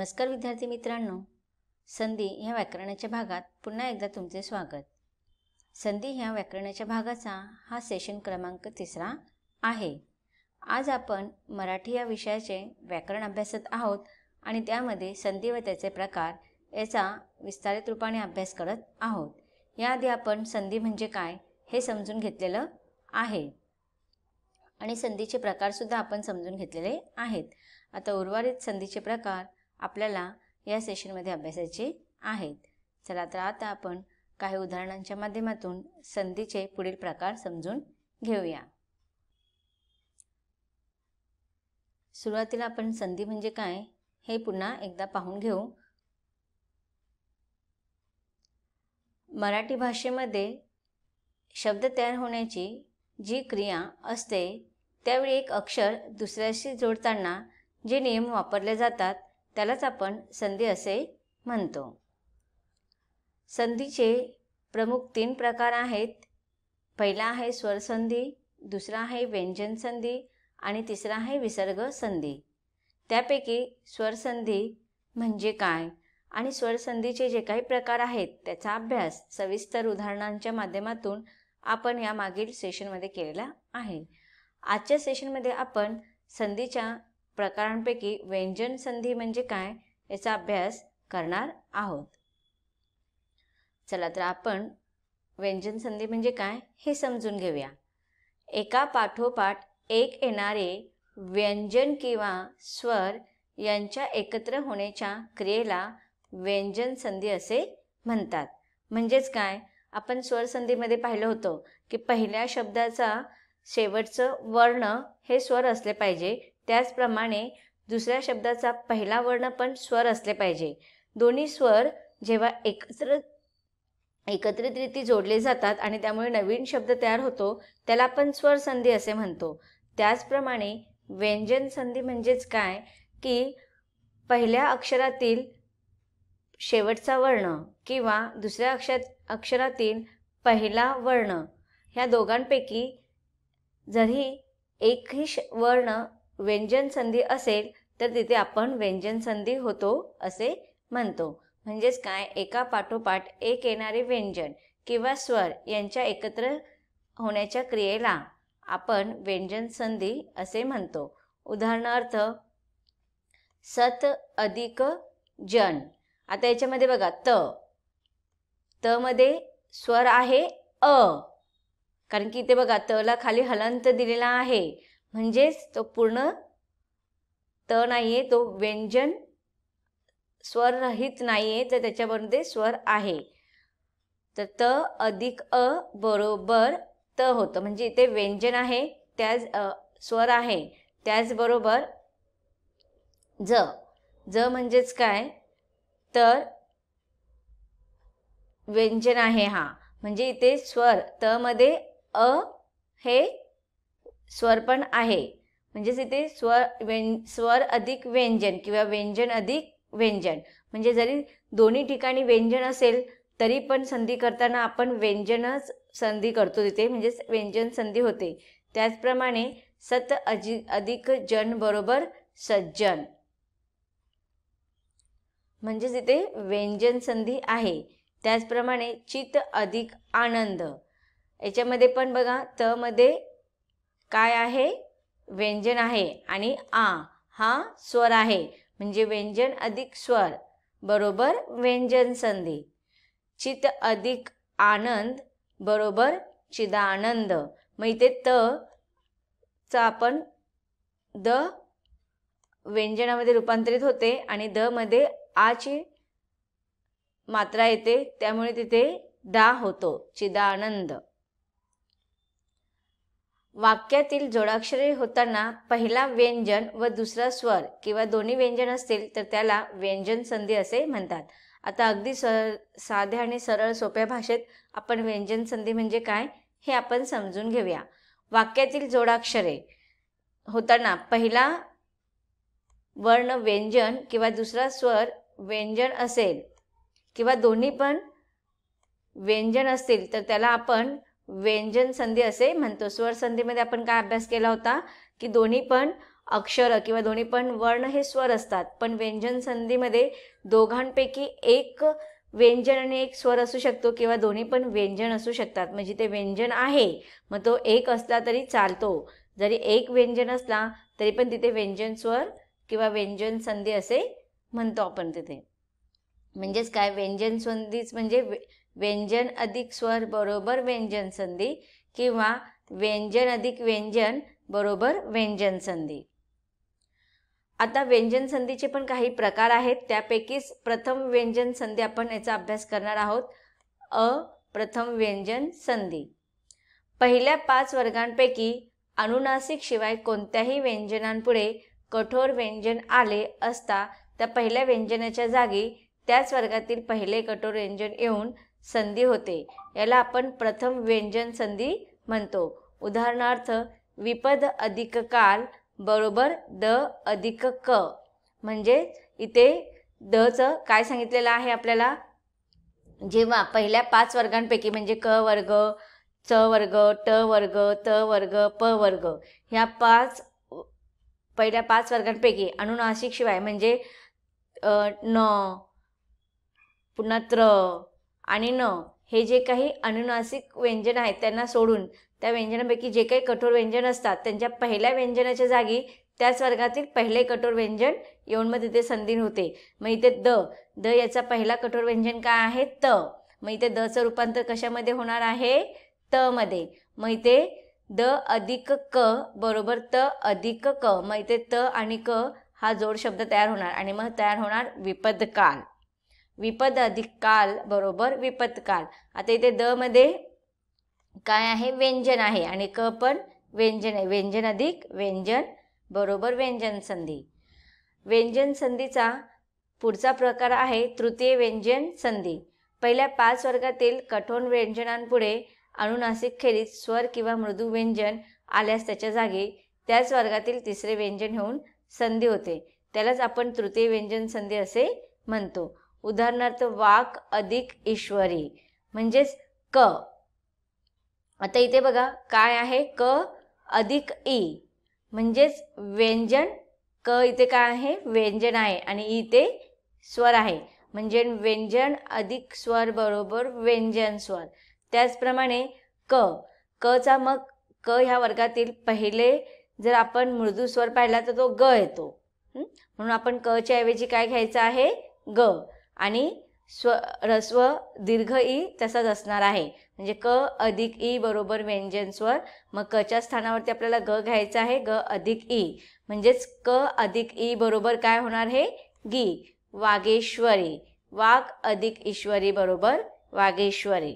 नमस्कार विद्यार्थी मित्रांनो, संधी ह्या व्याकरणाच्या भागात पुन्हा एकदा तुमचे स्वागत। संधी ह्या व्याकरणाच्या भागाचा हा सेशन क्रमांक 3 आहे। आज आपण मराठी या विषयाचे व्याकरण अभ्यासत आहोत आणि त्यामध्ये संधी व त्याचे प्रकार याचा विस्तारित रूपाने अभ्यास करत आहोत। याआधी आपण संधी म्हणजे काय हे समजून घेतलेलं आहे आणि संधीचे प्रकार सुद्धा आपण समजून घेतलेले आहेत। आता उर्वरित संधीचे प्रकार आपल्याला या सेशनमध्ये अभ्यासायचे आहेत। चला तर आता आपण काही उदाहरणांच्या माध्यमातून संधीचे पुढील प्रकार समजून घेऊया। सुरुवातीला आपण संधी म्हणजे काय हे पुन्हा एकदा पाहून घेऊ। मराठी भाषेमध्ये शब्द तयार होण्याची जी क्रिया असते त्यावेळी एक अक्षर दुसऱ्याशी जोडताना जे नियम वापरले जातात त्यालाच आपण संधी असे म्हणतो। संधीचे प्रमुख 3 प्रकार आहेत। पहिला आहे स्वर संधी, दुसरा आहे व्यंजन संधी आणि तिसरा आहे विसर्ग संधी। त्यापैकी स्वर संधी म्हणजे काय आणि स्वर संधीचे जे काही प्रकार आहेत त्याचा अभ्यास सविस्तर उदाहरणांच्या माध्यमातून आपण या मागील सेशनमध्ये केलेला आहे। आजच्या सेशनमध्ये आपण संधीच्या प्रकारांपैकी व्यंजन संधी म्हणजे काय याचा अभ्यास करणार आहोत। चला तर आपण व्यंजन संधी म्हणजे काय हे समजून घेऊया। एका पाठोपाठ एक येणारे व्यंजन किंवा स्वर यांच्या एकत्र होण्याच्या क्रियेला व्यंजन संधी असे म्हणतात। म्हणजेच काय, आपण स्वर संधीमध्ये पाहिलं होतं की पहिल्या शब्दाचा शेवटचं वर्ण हे स्वर असले पाहिजे, त्याचप्रमाणे दुसऱ्या शब्दाचा पहिला वर्ण पण स्वर असले पाहिजे। दोन्ही स्वर जेव्हा एकत्रितरित्या जोडले जातात आणि त्यामुळे नवीन शब्द तयार होतो त्याला आपण स्वर संधी असे म्हणतो। त्याचप्रमाणे व्यंजन संधी म्हणजेच काय की पहिल्या अक्षरातील शेवटचा वर्ण किंवा दुसऱ्या अक्षरातील पहिला वर्ण ह्या दोघांपैकी जरी एकही वर्ण व्यंजन संधी असेल तर तिथे आपण व्यंजन संधी होतो असे म्हणतो। म्हणजेच काय, एका पाठोपाठ एक येणारे व्यंजन किंवा स्वर यांच्या एकत्र होण्याच्या क्रियेला आपण व्यंजन संधी असे म्हणतो। उदाहरणार्थ सत अधिक जन। आता याच्यामध्ये बघा त मध्ये स्वर आहे अ, कारण की इथे बघा त ला खाली हलंत दिलेला आहे, म्हणजेच तो पूर्ण त नाहीये, तो व्यंजन स्वर रहित नाहीये, तर त्याच्यामध्ये स्वर आहे। तर त अधिक अ बरोबर त होतं, म्हणजे इथे व्यंजन आहे त्याच स्वर आहे। त्याचबरोबर ज म्हणजेच काय तर व्यंजन आहे हा, म्हणजे इथे स्वर त मध्ये अ हे स्वर पण आहे, म्हणजेच इथे स्वर अधिक व्यंजन किंवा व्यंजन अधिक व्यंजन। म्हणजे जरी दोन्ही ठिकाणी व्यंजन असेल तरी पण संधी करताना आपण व्यंजनच संधी करतो तिथे, म्हणजेच व्यंजन संधी होते। त्याचप्रमाणे सत अधिक जन बरोबर सज्जन, म्हणजेच इथे व्यंजन संधी आहे। त्याचप्रमाणे चित अधिक आनंद, याच्यामध्ये पण बघा त मध्ये काय आहे व्यंजन आहे आणि आ हा स्वर आहे, म्हणजे व्यंजन अधिक स्वर बरोबर व्यंजन संधी। चित अधिक आनंद बरोबर चिदानंद। मग इथे त चा आपण द व्यंजनामध्ये रूपांतरित होते आणि द मध्ये आ ची मात्रा येते, त्यामुळे तिथे दा होतो, चिदानंद। वाक्यातील जोडाक्षरे होताना पहिला व्यंजन व दुसरा स्वर किंवा दोन्ही व्यंजन असतील तर त्याला व्यंजन संधी असे म्हणतात। आता अगदी साध्या आणि सरळ सोप्या भाषेत आपण व्यंजन संधी म्हणजे काय हे आपण समजून घेऊया। वाक्यातील जोडाक्षरे होताना पहिला वर्ण व्यंजन किंवा दुसरा स्वर व्यंजन असेल किंवा दोन्ही पण व्यंजन असतील तर त्याला आपण व्यंजन संधी असे म्हणतो। स्वर संधीमध्ये आपण काय अभ्यास केला होता की दोन्ही पण अक्षर किंवा दोन्ही पण वर्ण हे स्वर असतात, पण व्यंजन संधीमध्ये दोघांपैकी एक व्यंजन आणि एक स्वर असू शकतो किंवा दोन्ही पण व्यंजन असू शकतात. म्हणजे ते व्यंजन आहे मग तो एक असला तरी चालतो, जरी एक व्यंजन असला तरी पण तिथे व्यंजन स्वर किंवा व्यंजन संधी असे म्हणतो आपण तिथे. म्हणजेच काय, व्यंजन संधीच म्हणजे व्यंजन अधिक स्वर बरोबर व्यंजन संधी किंवा व्यंजन अधिक व्यंजन बरोबर व्यंजन संधी. आता व्यंजन संधीचे पण काही प्रकार आहेत, त्यापैकीच प्रथम व्यंजन संधी आपण याचा अभ्यास करणार आहोत. प्रथम व्यंजन संधी. पहिल्या 5 वर्गांपैकी अनुनासिक शिवाय कोणत्याही व्यंजनांपुढे कठोर व्यंजन आले असता त्या पहिल्या व्यंजनाच्या जागी त्याच वर्गातील पहिले कठोर व्यंजन येऊन संधी होते. याला आपण प्रथम व्यंजन संधी म्हणतो. उदाहरणार्थ विपद अधिक काल बरोबर द अधिक क. म्हणजे इथे दचं काय सांगितलेलं आहे आपल्याला, जेव्हा पहिल्या 5 वर्गांपैकी म्हणजे क वर्ग, च वर्ग, ट वर्ग, त वर्ग, प वर्ग ह्या पहिल्या 5 वर्गांपैकी अनुनासिक शिवाय म्हणजे न, पुन्हा त्र आणि न हे जे काही अनुनासिक व्यंजन आहेत त्यांना सोडून त्या व्यंजनापैकी जे काही कठोर व्यंजन असतात त्यांच्या पहिल्या व्यंजनाच्या जागी त्याच वर्गातील पहिले कठोर व्यंजन येऊन मग तिथे संधी होते. मग इथे द याचा पहिला कठोर व्यंजन काय आहे, त. मग इथे दचं रूपांतर कशामध्ये होणार आहे, त मध्ये. मग इथे द अधिक क बरोबर त अधिक क. मग इथे त आणि क हा जोड शब्द तयार होणार आणि मग तयार होणार विपद काल. विपद अधिक काल बरोबर विपद काल. आता इथे द मध्ये काय आहे, व्यंजन आहे आणि क पण व्यंजन आहे. व्यंजन अधिक व्यंजन बरोबर व्यंजन संधी. व्यंजन संधीचा पुढचा प्रकार आहे तृतीय व्यंजन संधी. पहिल्या 5 वर्गातील कठोर व्यंजनांपुढे अनुनासिक खेरीज स्वर किंवा मृदू व्यंजन आल्यास त्याच्या जागी त्याच वर्गातील तिसरे व्यंजन होऊन संधी होते. त्यालाच आपण तृतीय व्यंजन संधी असे म्हणतो. उदाहरणार्थ वाक अधिक ईश्वरी म्हणजेच क. आता इथे बघा काय आहे, क अधिक ई म्हणजेच व्यंजन. क इथे काय आहे, व्यंजन आहे आणि ई इथे स्वर आहे. म्हणजे व्यंजन अधिक स्वर बरोबर व्यंजन स्वर. त्याचप्रमाणे कचा मग क ह्या वर्गातील पहिले जर आपण मृदू स्वर पाहिला तर तो ग येतो. म्हणून आपण कच्या ऐवजी काय घ्यायचं आहे, ग. आणि ह्रस्व दीर्घ ई तसाच असणार आहे. म्हणजे क अधिक ई बरोबर व्यंजन स्वर. मग कच्या स्थानावरती आपल्याला ग घ्यायचं आहे, ग अधिक ई. म्हणजेच क अधिक ई बरोबर काय होणार हे, गी. वागेश्वरी. वाग अधिक ईश्वरी बरोबर वागेश्वरी.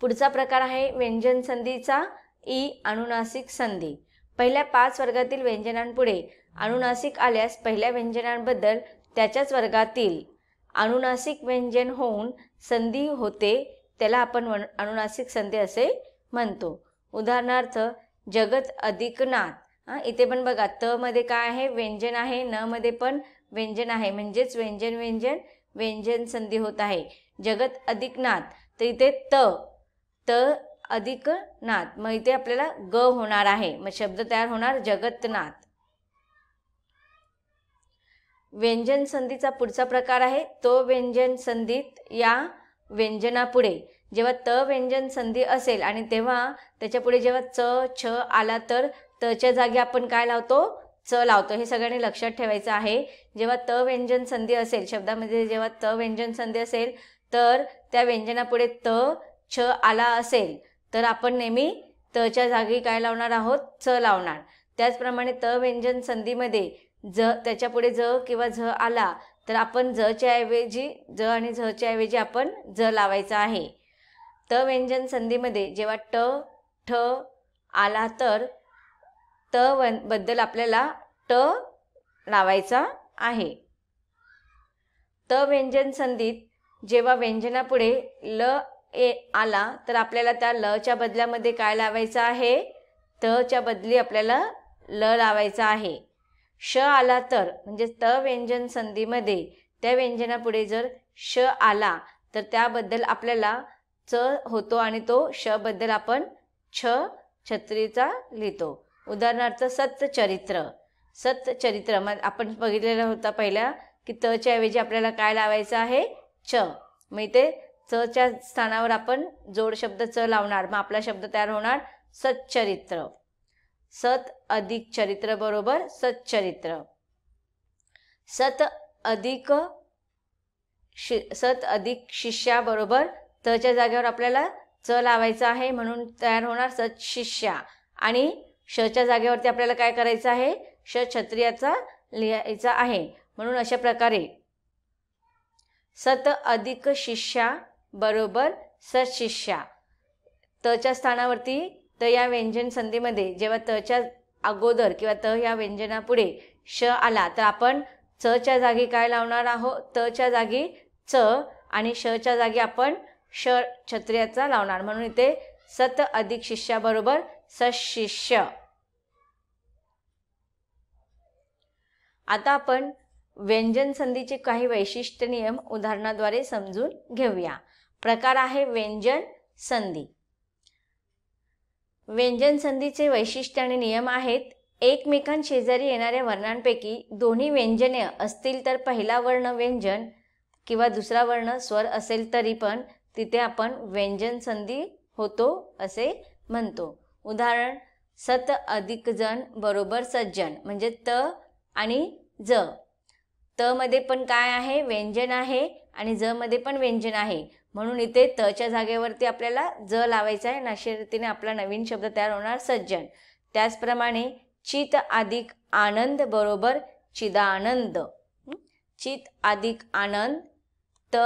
पुढचा प्रकार आहे व्यंजन संधीचा ई अनुनासिक संधी. पहिल्या 5 वर्गातील व्यंजनांपुढे अनुनासिक आल्यास पहिल्या व्यंजनांबद्दल त्याच्याच वर्गातील अनुनासिक व्यंजन होऊन संधी होते. त्याला आपण अनुनासिक संधी असे म्हणतो. उदाहरणार्थ जगत अधिक नाथ. इथे पण बघा त मध्ये काय आहे, व्यंजन आहे, न मध्ये पण व्यंजन आहे. म्हणजेच व्यंजन व्यंजन व्यंजन संधी होत आहे. जगत अधिक नाथ तर इथे त अधिक नाथ. मग इथे आपल्याला ग होणार आहे. मग शब्द तयार होणार जगतनाथ. व्यंजन संधीचा पुढचा प्रकार आहे तो व्यंजन संधीत. या व्यंजनापुढे जेव्हा त व्यंजन संधी असेल आणि तेव्हा त्याच्यापुढे जेव्हा च छ आला तर तच्या जागी आपण काय लावतो, च लावतो. हे सगळ्यांनी लक्षात ठेवायचं आहे. जेव्हा त व्यंजन संधी असेल शब्दामध्ये, जेव्हा त व्यंजन संधी असेल तर त्या व्यंजनापुढे त छ आला असेल तर आपण नेहमी तच्या जागी काय लावणार आहोत, च लावणार. त्याचप्रमाणे त व्यंजन संधीमध्ये त्याच्यापुढे ज किंवा झ आला तर आपण ज आणि झच्या ऐवजी आपण ज लावायचा आहे. त व्यंजन संधीमध्ये जेव्हा ट ठ आला तर त बद्दल आपल्याला ट लावायचा आहे. त व्यंजन संधीत जेव्हा व्यंजनापुढे ल आला तर आपल्याला त्या लच्या बदल्यामध्ये काय लावायचं आहे, तच्या बदली आपल्याला ल लावायचा आहे. श आला तर म्हणजे त व्यंजन संधीमध्ये त्या व्यंजनापुढे जर श आला तर त्याबद्दल आपल्याला च होतो आणि तो श बद्दल आपण छ छत्रीचा लिहितो. उदाहरणार्थ सत्चरित्र. सत्चरित्र मग आपण बघितलेला होता पहिला की तच्या ऐवजी आपल्याला काय लावायचं आहे, च. मग इथे चच्या स्थानावर आपण जोड शब्द च लावणार. मग आपला शब्द तयार होणार सच्चरित्र. सत अधिक चरित्र बरोबर सच्चरित्र. सत अधिक शिष्या बरोबर तच्या जागेवर आपल्याला च लावायचं आहे म्हणून तयार होणार सत्शिष्या. आणि शच्या जागेवरती आपल्याला काय करायचं आहे, क्षत्रियाचा लिहायचा आहे. म्हणून अशा प्रकारे सत अधिक शिष्या बरोबर सत्शिष्या. तच्या स्थानावरती त या व्यंजन संधीमध्ये जेव्हा तच्या अगोदर किंवा त या व्यंजनापुढे श आला तर आपण चच्या जागी काय लावणार आहोत, तच्या जागी च आणि शच्या जागी आपण श क्षत्रियाचा लावणार. म्हणून इथे सत अधिक शिष्या बरोबर सशिष्य. आता आपण व्यंजन संधीचे काही वैशिष्ट्य नियम उदाहरणाद्वारे समजून घेऊया. प्रकार आहे व्यंजन संधी. व्यंजन संधीचे वैशिष्ट्य आणि नियम आहेत. एकमेकांशेजारी येणाऱ्या वर्णांपैकी दोन्ही व्यंजने असतील तर पहिला वर्ण व्यंजन किंवा दुसरा वर्ण स्वर असेल तरी पण तिथे आपण व्यंजन संधी होतो असे म्हणतो. उदाहरण सत अधिक जन बरोबर सज्जन म्हणजे त आणि ज. त मध्ये पण काय आहे, व्यंजन आहे आणि ज मध्ये पण व्यंजन आहे. म्हणून इथे तच्या जागेवरती आपल्याला ज लावायचं आहे. अशा रीतीने आपला नवीन शब्द तयार होणार सज्जन. त्याचप्रमाणे चित अधिक आनंद बरोबर चिदानंद. चित अधिक आनंद. त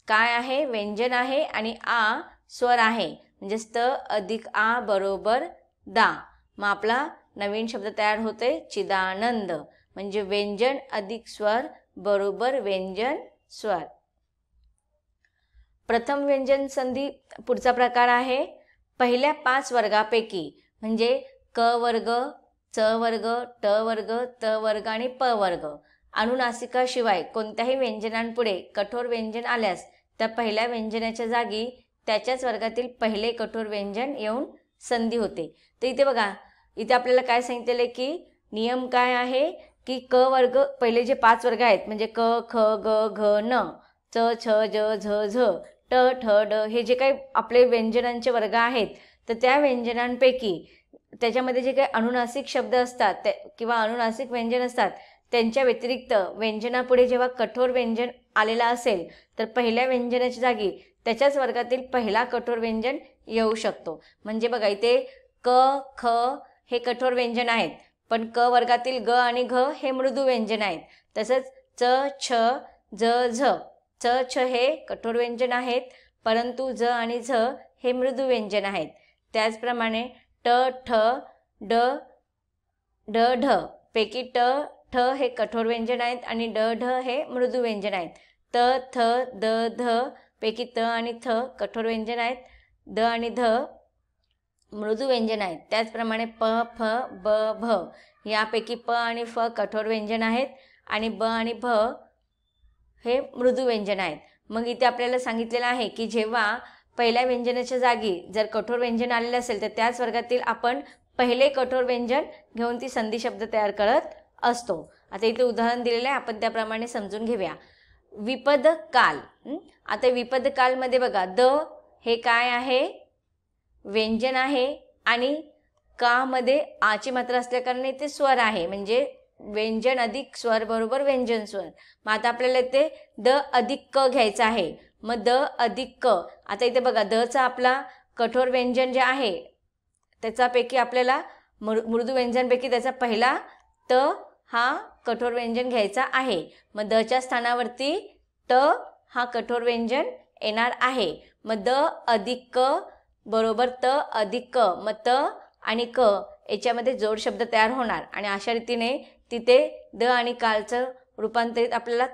काय आहे, व्यंजन आहे आणि आ स्वर आहे म्हणजे स्त अधिक आ बरोबर दा. मग आपला नवीन शब्द तयार होते चिदानंद म्हणजे व्यंजन अधिक स्वर बरोबर व्यंजन स्वर. प्रथम व्यंजन संधी पुढचा प्रकार आहे. पहिल्या 5 वर्गापैकी म्हणजे क वर्ग, च वर्ग, ट वर्ग, त वर्ग आणि प वर्ग अनुनासिकाशिवाय कोणत्याही व्यंजनांपुढे कठोर व्यंजन आल्यास त्या पहिल्या व्यंजनाच्या जागी त्याच्याच वर्गातील पहिले कठोर व्यंजन येऊन संधी होते. तर इथे बघा, इथे आपल्याला काय सांगितलेलं आहे की नियम काय आहे की क वर्ग पहिले जे 5 वर्ग आहेत म्हणजे क, ख, ग, घ, न, च, छ, ज, झ, झ, ट, ठ, ड हे जे काही आपले व्यंजनांचे वर्ग आहेत तर त्या व्यंजनांपैकी त्याच्यामध्ये जे काही अनुनासिक शब्द असतात किंवा अनुनासिक व्यंजन असतात त्यांच्या व्यतिरिक्त व्यंजनापुढे जेव्हा कठोर व्यंजन आलेला असेल तर पहिल्या व्यंजनाच्या जागी त्याच्याच वर्गातील पहिला कठोर व्यंजन येऊ शकतो. म्हणजे बघा इथे क, ख हे कठोर व्यंजन आहेत पण क वर्गातील ग आणि घ हे मृदू व्यंजन आहेत. तसंच च, छ, ज, झ, च, छ हे कठोर व्यंजन आहेत परंतु ज आणि झ हे मृदू व्यंजन आहेत. त्याचप्रमाणे ट, ठ, ड, ढ, ढ पैकी ट, ठ हे कठोर व्यंजन आहेत आणि ड, ढ हे मृदू व्यंजन आहेत. त, थ, द, ध पैकी त आणि थ कठोर व्यंजन आहेत. द आणि ध मृदू व्यंजन आहेत. त्याचप्रमाणे प, फ, ब, भ यापैकी प आणि फ कठोर व्यंजन आहेत आणि ब आणि भ हे मृदू व्यंजन आहेत. मग इथे आपल्याला सांगितलेलं आहे की जेव्हा पहिल्या व्यंजनाच्या जागी जर कठोर व्यंजन आलेलं असेल तर त्याच वर्गातील आपण पहिले कठोर व्यंजन घेऊन ती संधी शब्द तयार करत असतो. आता इथे उदाहरण दिलेलं आहे आपण त्याप्रमाणे समजून घेऊया. विपद काल. आता विपद कालमध्ये बघा द हे काय आहे, व्यंजन आहे आणि का मध्ये आची मात्रा असल्याकारणे इथे स्वर आहे म्हणजे व्यंजन अधिक स्वर बरोबर व्यंजन स्वर. मग आता आपल्याला इथे द अधिक क घ्यायचं आहे. मग द अधिक क. आता इथे बघा दचा आपला कठोर व्यंजन जे आहे त्याच्यापैकी आपल्याला मृदू व्यंजनपैकी त्याचा पहिला त हा कठोर व्यंजन घ्यायचा आहे. मग दच्या स्थानावरती ट हा कठोर व्यंजन येणार आहे. मग द अधिक क बरोबर त अधिक क. मग त आणि क याच्यामध्ये जोड शब्द तयार होणार आणि अशा रीतीने तिथे द आणि कालचं रूपांतरित आपल्याला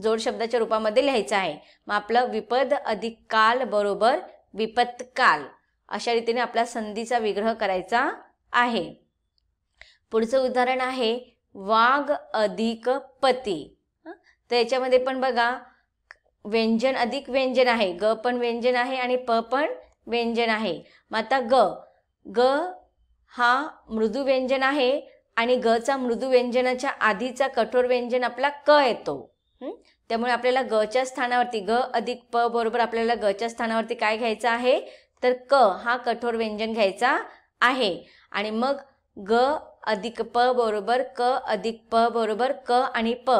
जोड शब्दाच्या रूपामध्ये लिहायचं आहे. मग आपलं विपद अधिक काल बरोबर विपत काल अशा रीतीने आपला संधीचा विग्रह करायचा आहे. पुढचं उदाहरण आहे वाघ अधिक पती. तर याच्यामध्ये पण बघा व्यंजन अधिक व्यंजन आहे. ग पण व्यंजन आहे आणि प पण व्यंजन आहे. मग आता ग हा मृदू व्यंजन आहे आणि गचा मृदू व्यंजनाच्या आधीचा कठोर व्यंजन आपला क येतो. त्यामुळे आपल्याला गच्या स्थानावरती ग अधिक प बरोबर आपल्याला गच्या स्थानावरती काय घ्यायचं आहे, तर क हा कठोर व्यंजन घ्यायचा आहे. आणि मग ग अधिक प बरोबर क अधिक प बरोबर क आणि प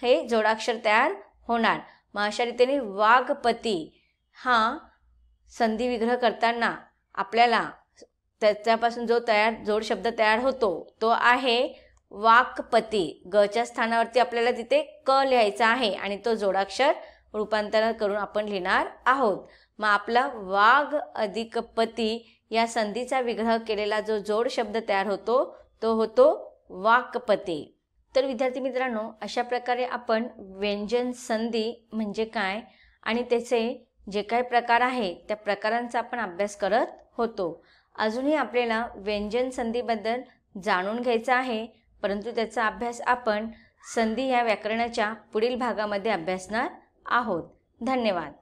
हे जोडाक्षर तयार होणार. मग अशा रीतीने वाघपती हा संधी विग्रह करताना आपल्याला त्याच्यापासून जो जोड शब्द तयार होतो तो आहे वाकपती. गच्या स्थानावरती आपल्याला तिथे क लिहायचा आहे आणि तो जोडाक्षर रूपांतरण करून आपण लिहिणार आहोत. मग आपला वाघ अधिक पती या संधीचा विग्रह केलेला जो जोड शब्द तयार होतो तो होतो वाकपती. तर विद्यार्थी मित्रांनो, अशा प्रकारे आपण व्यंजन संधी म्हणजे काय आणि त्याचे जे काही प्रकार आहे त्या प्रकारांचा आपण अभ्यास करत होतो. अजूनही आपल्याला व्यंजन संधीबद्दल जाणून घ्यायचं आहे, परंतु त्याचा अभ्यास आपण संधी या व्याकरणाच्या पुढील भागामध्ये अभ्यासणार आहोत. धन्यवाद.